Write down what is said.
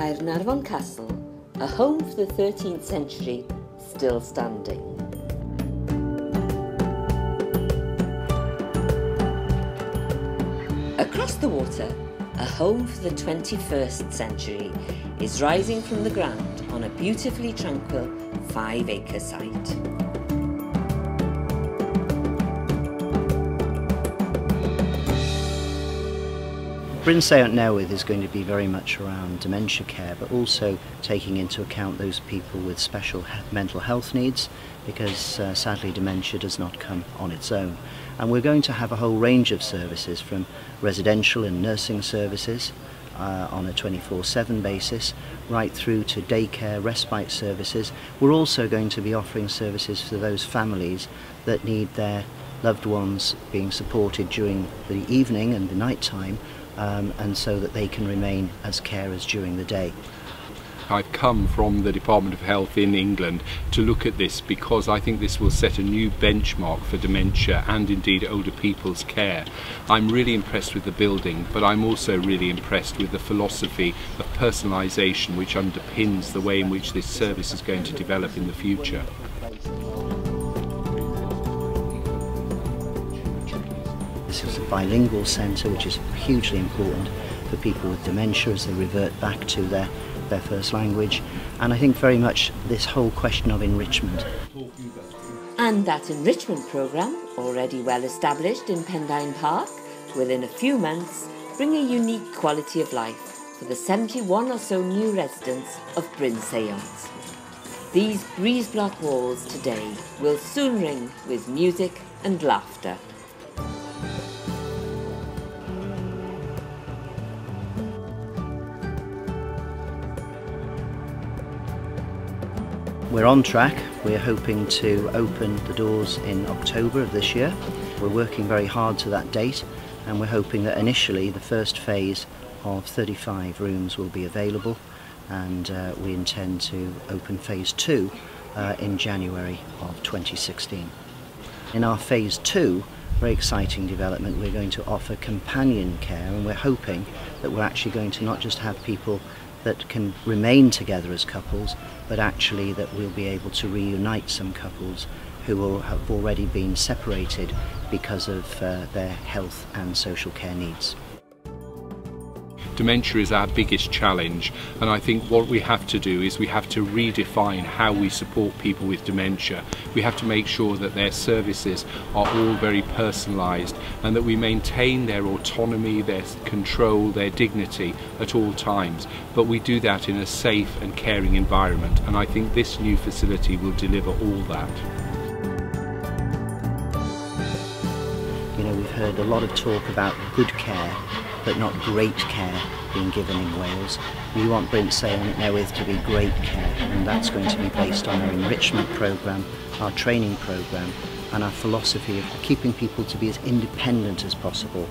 Caernarfon Castle, a home for the 13th century, still standing. Across the water, a home for the 21st century is rising from the ground on a beautifully tranquil 5-acre site. Bryn Seiont Newydd is going to be very much around dementia care, but also taking into account those people with special mental health needs, because sadly dementia does not come on its own. And we're going to have a whole range of services, from residential and nursing services on a 24/7 basis, right through to daycare, respite services. We're also going to be offering services for those families that need their loved ones being supported during the evening and the night time, and so that they can remain as carers during the day. I've come from the Department of Health in England to look at this because I think this will set a new benchmark for dementia and indeed older people's care. I'm really impressed with the building, but I'm also really impressed with the philosophy of personalisation which underpins the way in which this service is going to develop in the future. This is a bilingual centre, which is hugely important for people with dementia as they revert back to their first language, and I think very much this whole question of enrichment. And that enrichment programme, already well established in Pendine Park, will in a few months bring a unique quality of life for the 71 or so new residents of Bryn Seiont. These breeze block walls today will soon ring with music and laughter. We're on track. We're hoping to open the doors in October of this year. We're working very hard to that date, and we're hoping that initially the first phase of 35 rooms will be available, and we intend to open phase 2 in January of 2016. In our phase 2, very exciting development, we're going to offer companion care, and we're hoping that we're actually going to not just have people that can remain together as couples, but actually that we'll be able to reunite some couples who will have already been separated because of their health and social care needs. Dementia is our biggest challenge, and I think what we have to do is we have to redefine how we support people with dementia. We have to make sure that their services are all very personalised and that we maintain their autonomy, their control, their dignity at all times. But we do that in a safe and caring environment, and I think this new facility will deliver all that. You know, we've heard a lot of talk about good care, but not great care being given in Wales. We want Bryn Seiont Newydd to be great care, and that's going to be based on our enrichment programme, our training programme, and our philosophy of keeping people to be as independent as possible